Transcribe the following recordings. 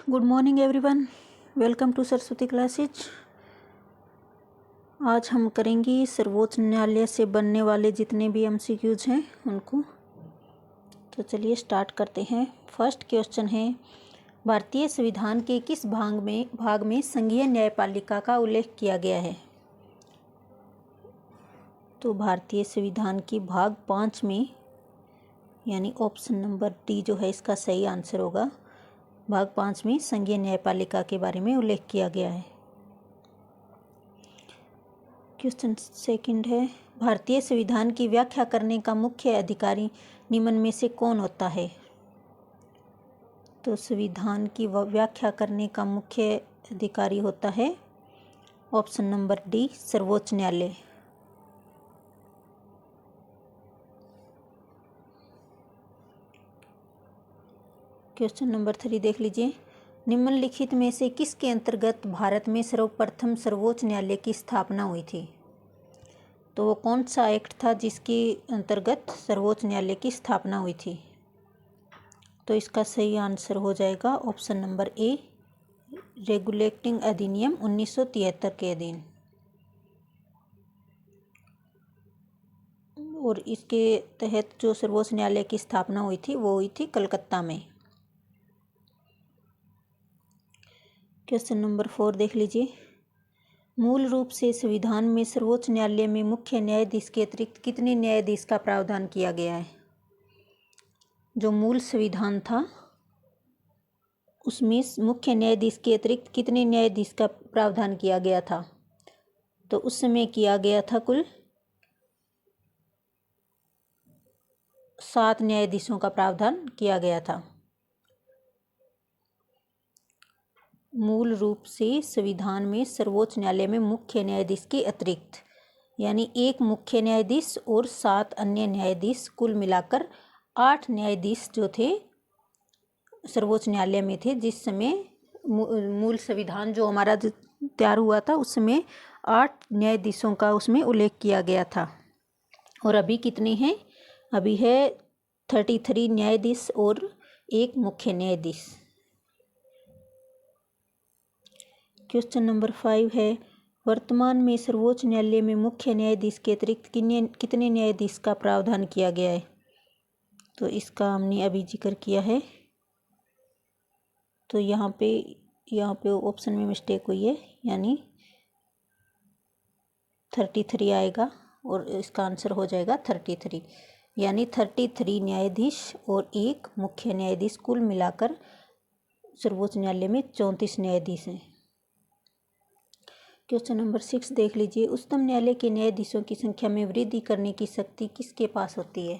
Good morning everyone, welcome to Saraswati classes. आज हम करेंगे सर्वोच्च न्यायालय से बनने वाले जितने भी एमसीक्यूज हैं उनको। तो चलिए स्टार्ट करते हैं। फर्स्ट क्वेश्चन है, भारतीय संविधान के किस भाग में संघीय न्यायपालिका का उल्लेख किया गया है? तो भारतीय संविधान की भाग 5 में, यानी ऑप्शन नंबर डी जो है इसका सही आंसर होगा। भाग 5 में संघीय न्यायपालिका के बारे में उल्लेख किया गया है। क्वेश्चन सेकंड है, भारतीय संविधान की व्याख्या करने का मुख्य अधिकारी निम्न में से कौन होता है? तो संविधान की व्याख्या करने का मुख्य अधिकारी होता है ऑप्शन नंबर डी, सर्वोच्च न्यायालय। क्वेश्चन नंबर 3 देख लीजिए, निम्नलिखित में से किसके अंतर्गत भारत में सर्वप्रथम सर्वोच्च न्यायालय की स्थापना हुई थी? तो वो कौन सा एक्ट था जिसके अंतर्गत सर्वोच्च न्यायालय की स्थापना हुई थी? तो इसका सही आंसर हो जाएगा ऑप्शन नंबर ए, रेगुलेटिंग अधिनियम 1973 के अधीन। और इसके तहत जो सर्वोच्च न्यायालय की स्थापना हुई थी वो हुई थी कलकत्ता में। क्वेश्चन नंबर 4 देख लीजिए, मूल रूप से संविधान में सर्वोच्च न्यायालय में मुख्य न्यायाधीश के अतिरिक्त कितने न्यायाधीश का प्रावधान किया गया है? जो मूल संविधान था उसमें मुख्य न्यायाधीश के अतिरिक्त कितने न्यायाधीश का प्रावधान किया गया था? तो उस समय किया गया था कुल 7 न्यायाधीशों का प्रावधान किया गया था। मूल रूप से संविधान में सर्वोच्च न्यायालय में मुख्य न्यायाधीश के अतिरिक्त, यानी एक मुख्य न्यायाधीश और 7 अन्य न्यायाधीश, कुल मिलाकर 8 न्यायाधीश जो थे सर्वोच्च न्यायालय में थे। जिस समय मूल संविधान जो हमारा तैयार हुआ था उस समय 8 न्यायाधीशों का उसमें उल्लेख किया गया था। और अभी कितने हैं? अभी है 33 न्यायाधीश और एक मुख्य न्यायाधीश। क्वेश्चन नंबर 5 है, वर्तमान में सर्वोच्च न्यायालय में मुख्य न्यायाधीश के अतिरिक्त कितने न्यायाधीश का प्रावधान किया गया है? तो इसका हमने अभी जिक्र किया है। तो यहाँ पे ऑप्शन में मिस्टेक हुई है, यानी 33 आएगा और इसका आंसर हो जाएगा 33, यानी 33 न्यायाधीश और एक मुख्य न्यायाधीश, कुल मिलाकर सर्वोच्च न्यायालय में 34 न्यायाधीश हैं। क्वेश्चन नंबर 6 देख लीजिए, उच्चतम न्यायालय के न्यायाधीशों की संख्या में वृद्धि करने की शक्ति किसके पास होती है?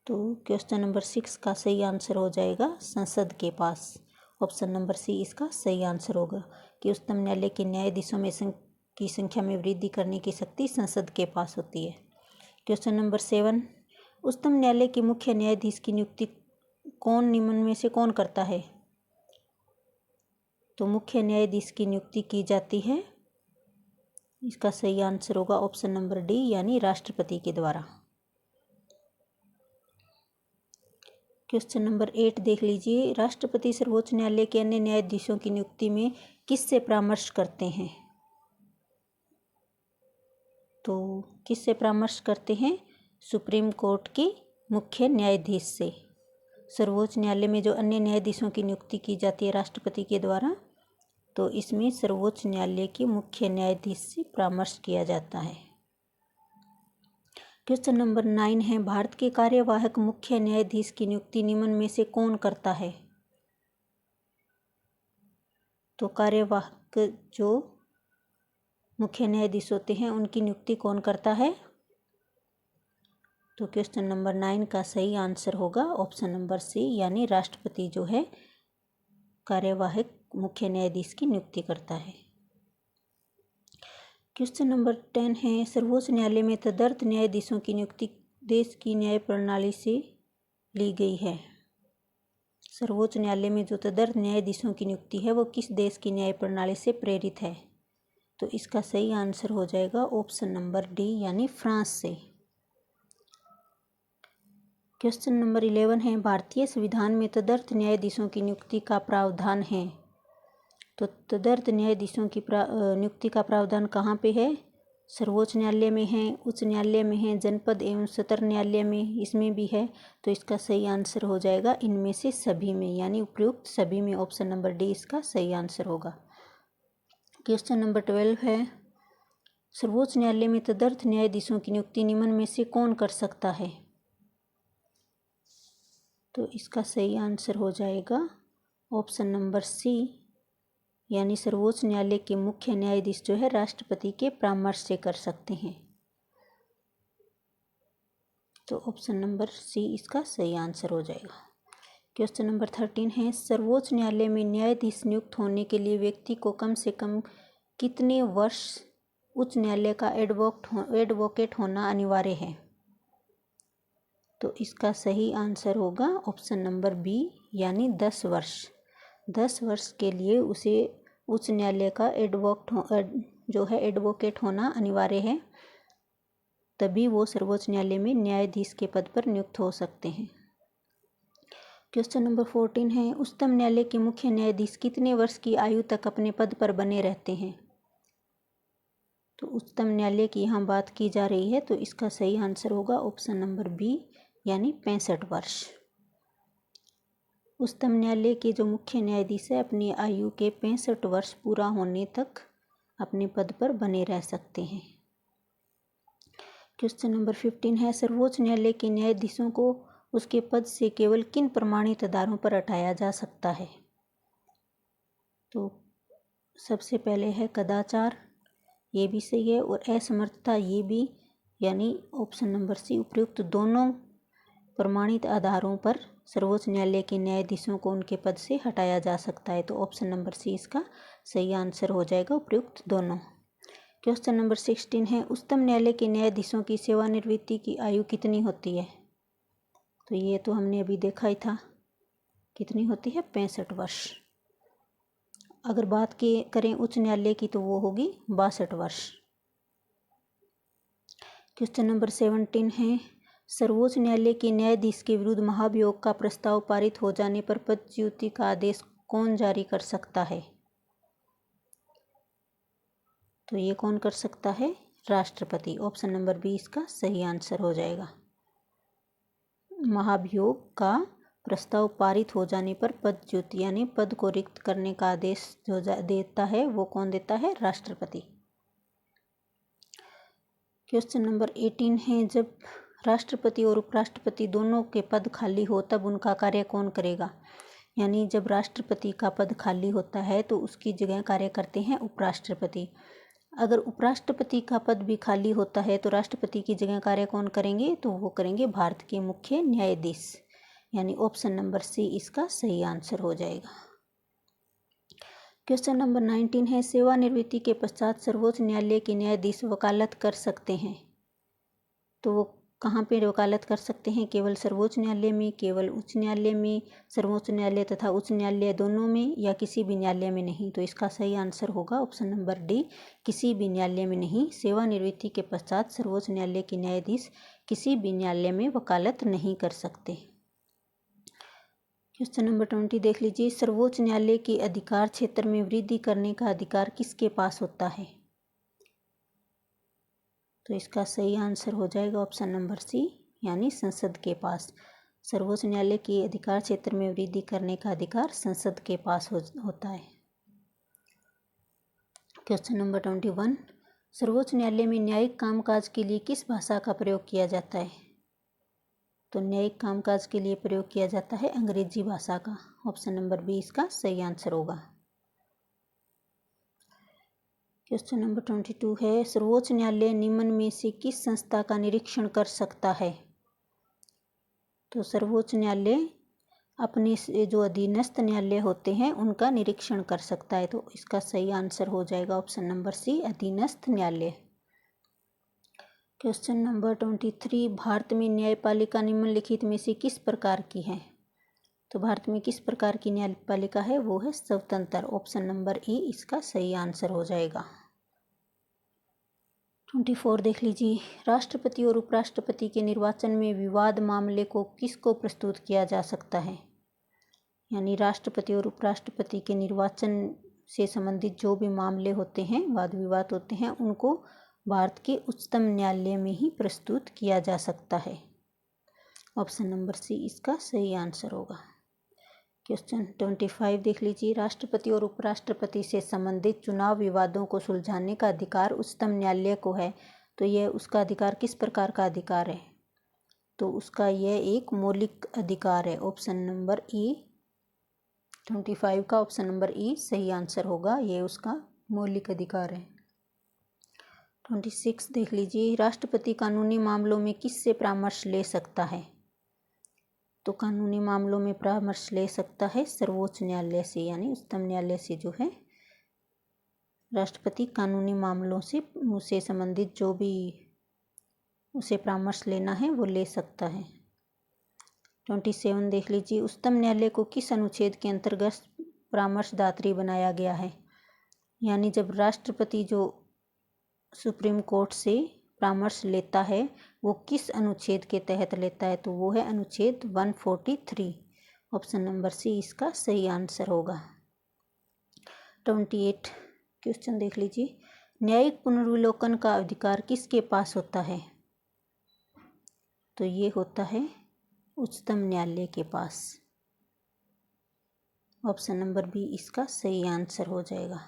तो क्वेश्चन नंबर 6 का सही आंसर हो जाएगा संसद के पास। ऑप्शन नंबर सी इसका सही आंसर होगा कि उच्चतम न्यायालय के न्यायाधीशों में की संख्या में वृद्धि करने की शक्ति संसद के पास होती है। क्वेश्चन नंबर 7, उच्चतम न्यायालय के मुख्य न्यायाधीश की नियुक्ति निम्न में से कौन करता है? तो मुख्य न्यायाधीश की नियुक्ति की जाती है, इसका सही आंसर होगा ऑप्शन नंबर डी, यानी राष्ट्रपति के द्वारा। क्वेश्चन नंबर 8 देख लीजिए, राष्ट्रपति सर्वोच्च न्यायालय के अन्य न्यायाधीशों की नियुक्ति में किससे परामर्श करते हैं? तो किससे परामर्श करते हैं? सुप्रीम कोर्ट के मुख्य न्यायाधीश से। सर्वोच्च न्यायालय में जो अन्य न्यायाधीशों की नियुक्ति की जाती है राष्ट्रपति के द्वारा, तो इसमें सर्वोच्च न्यायालय के मुख्य न्यायाधीश से परामर्श किया जाता है। क्वेश्चन नंबर 9 है, भारत के कार्यवाहक मुख्य न्यायाधीश की नियुक्ति निम्न में से कौन करता है? तो कार्यवाहक जो मुख्य न्यायाधीश होते हैं उनकी नियुक्ति कौन करता है? तो क्वेश्चन नंबर 9 का सही आंसर होगा ऑप्शन नंबर सी, यानी राष्ट्रपति जो है कार्यवाहक मुख्य न्यायाधीश की नियुक्ति करता है। क्वेश्चन नंबर 10 है, सर्वोच्च न्यायालय में तदर्थ न्यायाधीशों की नियुक्ति देश की न्याय प्रणाली से ली गई है। सर्वोच्च न्यायालय में जो तदर्थ न्यायाधीशों की नियुक्ति है वो किस देश की न्याय प्रणाली से प्रेरित है? तो इसका सही आंसर हो जाएगा ऑप्शन नंबर डी, यानी फ्रांस से। क्वेश्चन नंबर 11 है, भारतीय संविधान में तदर्थ न्यायाधीशों की नियुक्ति का प्रावधान है। तो तदर्थ न्यायाधीशों की नियुक्ति का प्रावधान कहाँ पे है? सर्वोच्च न्यायालय में है, उच्च न्यायालय में है, जनपद एवं सत्र न्यायालय में, इसमें भी है। तो इसका सही आंसर हो जाएगा इनमें से सभी में, यानी उपयुक्त सभी में। ऑप्शन नंबर डी इसका सही आंसर होगा। क्वेश्चन नंबर 12 है, सर्वोच्च न्यायालय में तदर्थ न्यायाधीशों की नियुक्ति निम्न में से कौन कर सकता है? तो इसका सही आंसर हो जाएगा ऑप्शन नंबर सी, यानी सर्वोच्च न्यायालय के मुख्य न्यायाधीश जो है राष्ट्रपति के परामर्श से कर सकते हैं। तो ऑप्शन नंबर सी इसका सही आंसर हो जाएगा। क्वेश्चन नंबर 13 है, सर्वोच्च न्यायालय में न्यायाधीश नियुक्त होने के लिए व्यक्ति को कम से कम कितने वर्ष उच्च न्यायालय का एडवोकेट होना अनिवार्य है? तो इसका सही आंसर होगा ऑप्शन नंबर बी, यानी 10 वर्ष। 10 वर्ष के लिए उसे उच्च न्यायालय का एडवोकेट होना अनिवार्य है, तभी वो सर्वोच्च न्यायालय में न्यायाधीश के पद पर नियुक्त हो सकते हैं। क्वेश्चन नंबर 14 है, उच्चतम न्यायालय के मुख्य न्यायाधीश कितने वर्ष की आयु तक अपने पद पर बने रहते हैं? तो उच्चतम न्यायालय की यहाँ बात की जा रही है, तो इसका सही आंसर होगा ऑप्शन नंबर बी, यानी 65 वर्ष। उच्चतम न्यायालय के जो मुख्य न्यायाधीश है अपनी आयु के 65 वर्ष पूरा होने तक अपने पद पर बने रह सकते हैं। क्वेश्चन नंबर 15 है, सर्वोच्च न्यायालय के न्यायाधीशों को उसके पद से केवल किन प्रमाणित आधारों पर हटाया जा सकता है? तो सबसे पहले है कदाचार, ये भी सही है, और असमर्थता ये भी, यानी ऑप्शन नंबर सी उपयुक्त दोनों प्रमाणित आधारों पर सर्वोच्च न्यायालय के न्यायाधीशों को उनके पद से हटाया जा सकता है। तो ऑप्शन नंबर सी इसका सही आंसर हो जाएगा, उपयुक्त दोनों। क्वेश्चन नंबर 16 है, उच्चतम न्यायालय के न्यायाधीशों की सेवानिवृत्ति की आयु कितनी होती है? तो ये तो हमने अभी देखा ही था, कितनी होती है? 65 वर्ष। अगर बात करें उच्च न्यायालय की तो वो होगी 62 वर्ष। क्वेश्चन नंबर 17 है, सर्वोच्च न्यायालय के न्यायाधीश के विरुद्ध महाभियोग का प्रस्ताव पारित हो जाने पर पदच्युति का आदेश कौन जारी कर सकता है? तो ये कौन कर सकता है? राष्ट्रपति। ऑप्शन नंबर बी इसका सही आंसर हो जाएगा। महाभियोग का प्रस्ताव पारित हो जाने पर पदच्युति यानी पद को रिक्त करने का आदेश जो देता है वो कौन देता है? राष्ट्रपति। क्वेश्चन नंबर 18 है, जब राष्ट्रपति और उपराष्ट्रपति दोनों के पद खाली हो तब उनका कार्य कौन करेगा? यानी जब राष्ट्रपति का पद खाली होता है तो उसकी जगह कार्य करते हैं उपराष्ट्रपति। अगर उपराष्ट्रपति का पद भी खाली होता है तो राष्ट्रपति की जगह कार्य कौन करेंगे? तो वो करेंगे भारत के मुख्य न्यायाधीश, यानी ऑप्शन नंबर सी इसका सही आंसर हो जाएगा। क्वेश्चन नंबर 19 है, सेवानिवृत्ति के पश्चात सर्वोच्च न्यायालय के न्यायाधीश वकालत कर सकते हैं। तो वो कहाँ पे वकालत कर सकते हैं? केवल सर्वोच्च न्यायालय में, केवल उच्च न्यायालय में, सर्वोच्च न्यायालय तथा उच्च न्यायालय दोनों में, या किसी भी न्यायालय में नहीं? तो इसका सही आंसर होगा ऑप्शन नंबर डी, किसी भी न्यायालय में नहीं। सेवानिवृत्ति के पश्चात सर्वोच्च न्यायालय के न्यायाधीश किसी भी न्यायालय में वकालत नहीं कर सकते। क्वेश्चन नंबर 20 देख लीजिए, सर्वोच्च न्यायालय के अधिकार क्षेत्र में वृद्धि करने का अधिकार किसके पास होता है? तो इसका सही आंसर हो जाएगा ऑप्शन नंबर सी, यानी संसद के पास। सर्वोच्च न्यायालय के अधिकार क्षेत्र में वृद्धि करने का अधिकार संसद के पास होता है। क्वेश्चन नंबर 21, सर्वोच्च न्यायालय में न्यायिक कामकाज के लिए किस भाषा का प्रयोग किया जाता है? तो न्यायिक कामकाज के लिए प्रयोग किया जाता है अंग्रेजी भाषा का। ऑप्शन नंबर बी इसका सही आंसर होगा। क्वेश्चन नंबर 22 है, सर्वोच्च न्यायालय निम्न में से किस संस्था का निरीक्षण कर सकता है? तो सर्वोच्च न्यायालय अपने जो अधीनस्थ न्यायालय होते हैं उनका निरीक्षण कर सकता है। तो इसका सही आंसर हो जाएगा ऑप्शन नंबर सी, अधीनस्थ न्यायालय। क्वेश्चन नंबर 23, भारत में न्यायपालिका निम्नलिखित में से किस प्रकार की है? तो भारत में किस प्रकार की न्यायपालिका है? वो है स्वतंत्र। ऑप्शन नंबर ए इसका सही आंसर हो जाएगा। 24 देख लीजिए। राष्ट्रपति और उपराष्ट्रपति के निर्वाचन में विवाद मामले को किसको प्रस्तुत किया जा सकता है? यानी राष्ट्रपति और उपराष्ट्रपति के निर्वाचन से संबंधित जो भी मामले होते हैं, वाद विवाद होते हैं, उनको भारत के उच्चतम न्यायालय में ही प्रस्तुत किया जा सकता है। ऑप्शन नंबर सी इसका सही आंसर होगा। क्वेश्चन 25 देख लीजिए। राष्ट्रपति और उपराष्ट्रपति से संबंधित चुनाव विवादों को सुलझाने का अधिकार उच्चतम न्यायालय को है, तो यह उसका अधिकार किस प्रकार का अधिकार है? तो उसका यह एक मौलिक अधिकार है। ऑप्शन नंबर ई, 25 का ऑप्शन नंबर ई सही आंसर होगा। ये उसका मौलिक अधिकार है। 26 देख लीजिए। राष्ट्रपति कानूनी मामलों में किससे परामर्श ले सकता है? तो कानूनी मामलों में परामर्श ले सकता है सर्वोच्च न्यायालय से, यानी उच्चतम न्यायालय से जो है राष्ट्रपति कानूनी मामलों से संबंधित जो भी उसे परामर्श लेना है वो ले सकता है। 27 देख लीजिए। उच्चतम न्यायालय को किस अनुच्छेद के अंतर्गत परामर्शदात्री बनाया गया है? यानी जब राष्ट्रपति जो सुप्रीम कोर्ट से परामर्श लेता है वो किस अनुच्छेद के तहत लेता है? तो वो है अनुच्छेद 143। ऑप्शन नंबर सी इसका सही आंसर होगा। 28 क्वेश्चन देख लीजिए। न्यायिक पुनर्विलोकन का अधिकार किसके पास होता है? तो ये होता है उच्चतम न्यायालय के पास। ऑप्शन नंबर बी इसका सही आंसर हो जाएगा।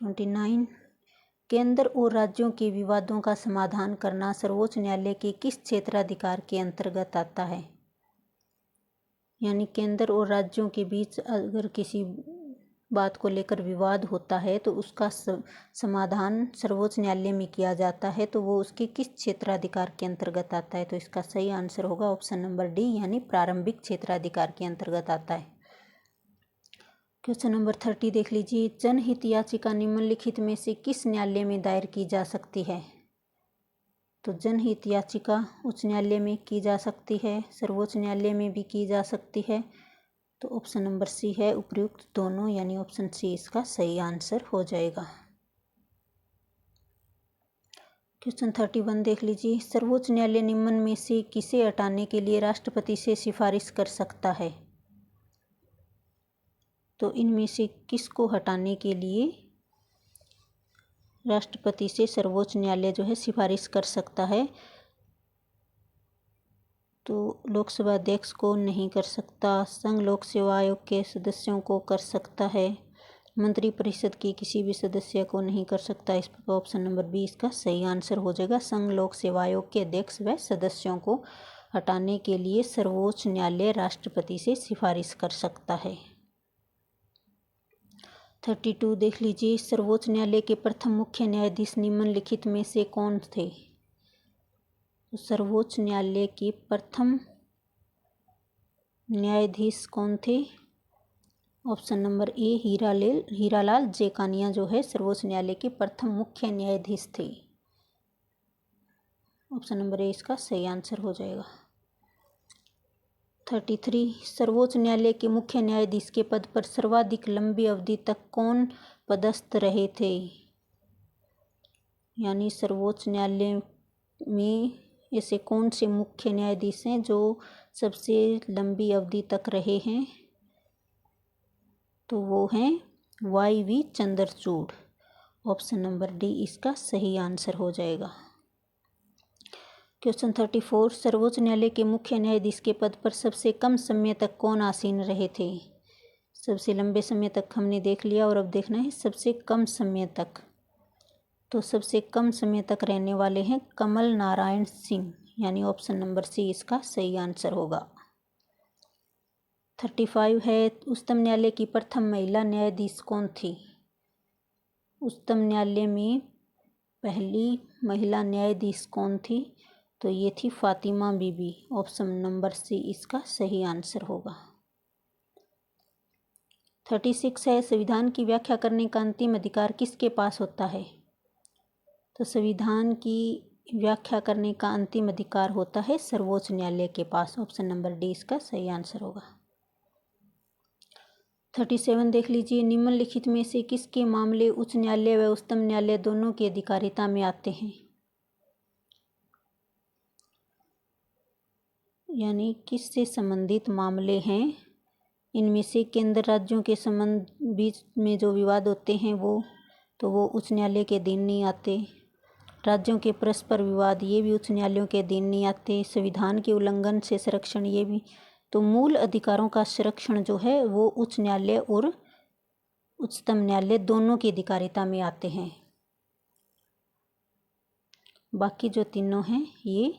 29 केंद्र और राज्यों के विवादों का समाधान करना सर्वोच्च न्यायालय के किस क्षेत्राधिकार के अंतर्गत आता है? यानी केंद्र और राज्यों के बीच अगर किसी बात को लेकर विवाद होता है तो उसका समाधान सर्वोच्च न्यायालय में किया जाता है, तो वो उसके किस क्षेत्राधिकार के अंतर्गत आता है? तो इसका सही आंसर होगा ऑप्शन नंबर डी, यानी प्रारंभिक क्षेत्राधिकार के अंतर्गत आता है। क्वेश्चन नंबर 30 देख लीजिए। जनहित याचिका निम्नलिखित में से किस न्यायालय में दायर की जा सकती है? तो जनहित याचिका उच्च न्यायालय में की जा सकती है, सर्वोच्च न्यायालय में भी की जा सकती है। तो ऑप्शन नंबर सी है उपयुक्त दोनों, यानी ऑप्शन सी इसका सही आंसर हो जाएगा। क्वेश्चन 31 देख लीजिए। सर्वोच्च न्यायालय निम्न में से किसे हटाने के लिए राष्ट्रपति से सिफारिश कर सकता है? तो इनमें से किसको हटाने के लिए राष्ट्रपति से सर्वोच्च न्यायालय जो है सिफारिश कर सकता है? तो लोकसभा अध्यक्ष को नहीं कर सकता, संघ लोक सेवा आयोग के सदस्यों को कर सकता है, मंत्रिपरिषद की किसी भी सदस्य को नहीं कर सकता। इस पर ऑप्शन नंबर बी इसका सही आंसर हो जाएगा। संघ लोक सेवा आयोग के अध्यक्ष व सदस्यों को हटाने के लिए सर्वोच्च न्यायालय राष्ट्रपति से सिफारिश कर सकता है। 32 देख लीजिए। सर्वोच्च न्यायालय के प्रथम मुख्य न्यायाधीश निम्नलिखित में से कौन थे? तो सर्वोच्च न्यायालय के प्रथम न्यायाधीश कौन थे? Option number A Hiralal Jekania जो है सर्वोच्च न्यायालय के प्रथम मुख्य न्यायाधीश थे। ऑप्शन नंबर ए इसका सही आंसर हो जाएगा। 33 सर्वोच्च न्यायालय के मुख्य न्यायाधीश के पद पर सर्वाधिक लंबी अवधि तक कौन पदस्थ रहे थे? यानी सर्वोच्च न्यायालय में ऐसे कौन से मुख्य न्यायाधीश हैं जो सबसे लंबी अवधि तक रहे हैं? तो वो हैं YV Chandrachud. Option number D इसका सही आंसर हो जाएगा। क्वेश्चन 34 सर्वोच्च न्यायालय के मुख्य न्यायाधीश के पद पर सबसे कम समय तक कौन आसीन रहे थे? सबसे लंबे समय तक हमने देख लिया, और अब देखना है सबसे कम समय तक। तो सबसे कम समय तक रहने वाले हैं कमल नारायण सिंह, यानी ऑप्शन नंबर सी इसका सही आंसर होगा। 35 है उच्चतम न्यायालय की प्रथम महिला न्यायाधीश कौन थी? उच्चतम न्यायालय में पहली महिला न्यायाधीश कौन थी? तो ये थी फातिमा बीबी। ऑप्शन नंबर सी इसका सही आंसर होगा। 36 है संविधान की व्याख्या करने का अंतिम अधिकार किसके पास होता है? तो संविधान की व्याख्या करने का अंतिम अधिकार होता है सर्वोच्च न्यायालय के पास। ऑप्शन नंबर डी इसका सही आंसर होगा। 37 देख लीजिए, निम्नलिखित में से किसके मामले उच्च न्यायालय व उच्चतम न्यायालय दोनों की अधिकारिता में आते हैं? यानी किससे संबंधित मामले हैं? इनमें से केंद्र राज्यों के संबंध बीच में जो विवाद होते हैं वो उच्च न्यायालय के अधीन नहीं आते। राज्यों के परस्पर विवाद ये भी उच्च न्यायालयों के अधीन नहीं आते। संविधान के उल्लंघन से संरक्षण ये भी। तो मूल अधिकारों का संरक्षण जो है वो उच्च न्यायालय और उच्चतम न्यायालय दोनों की अधिकारिता में आते हैं। बाकी जो तीनों हैं ये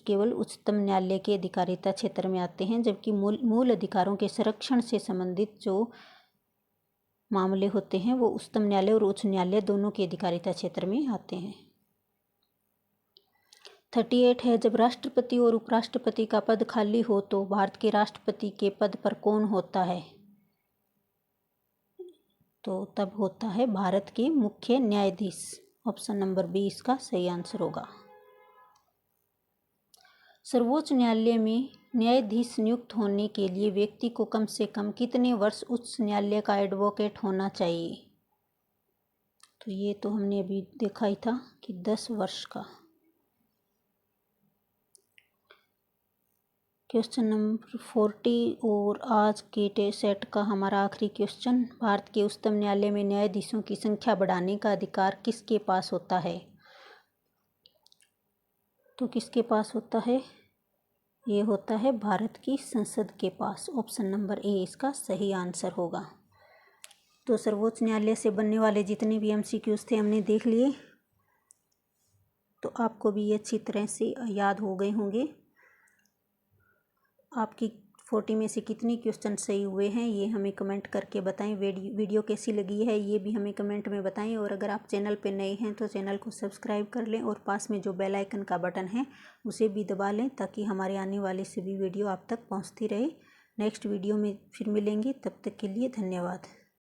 केवल उच्चतम न्यायालय के अधिकारिता क्षेत्र में आते हैं, जबकि मूल अधिकारों के संरक्षण से संबंधित जो मामले होते हैं वो उच्चतम न्यायालय और उच्च न्यायालय दोनों के अधिकारिता क्षेत्र में आते हैं। 38 है, जब राष्ट्रपति और उपराष्ट्रपति का पद खाली हो तो भारत के राष्ट्रपति के पद पर कौन होता है? तो तब होता है भारत के मुख्य न्यायाधीश। ऑप्शन नंबर बी इसका सही आंसर होगा। सर्वोच्च न्यायालय में न्यायाधीश नियुक्त होने के लिए व्यक्ति को कम से कम कितने वर्ष उच्च न्यायालय का एडवोकेट होना चाहिए? तो ये तो हमने अभी देखा ही था कि 10 वर्ष का। क्वेश्चन नंबर 40 और आज के सेट का हमारा आखिरी क्वेश्चन, भारत के उच्चतम न्यायालय में न्यायाधीशों की संख्या बढ़ाने का अधिकार किसके पास होता है? तो किसके पास होता है? ये होता है भारत की संसद के पास। ऑप्शन नंबर ए इसका सही आंसर होगा। तो सर्वोच्च न्यायालय से बनने वाले जितने भी एमसीक्यूज थे हमने देख लिए, तो आपको भी ये अच्छी तरह से याद हो गए होंगे। आपकी 40 में से कितनी क्वेश्चन सही हुए हैं ये हमें कमेंट करके बताएं। वीडियो कैसी लगी है ये भी हमें कमेंट में बताएं। और अगर आप चैनल पे नए हैं तो चैनल को सब्सक्राइब कर लें और पास में जो बेल आइकन का बटन है उसे भी दबा लें, ताकि हमारे आने वाले सभी वीडियो आप तक पहुंचती रहे। नेक्स्ट वीडियो में फिर मिलेंगे, तब तक के लिए धन्यवाद।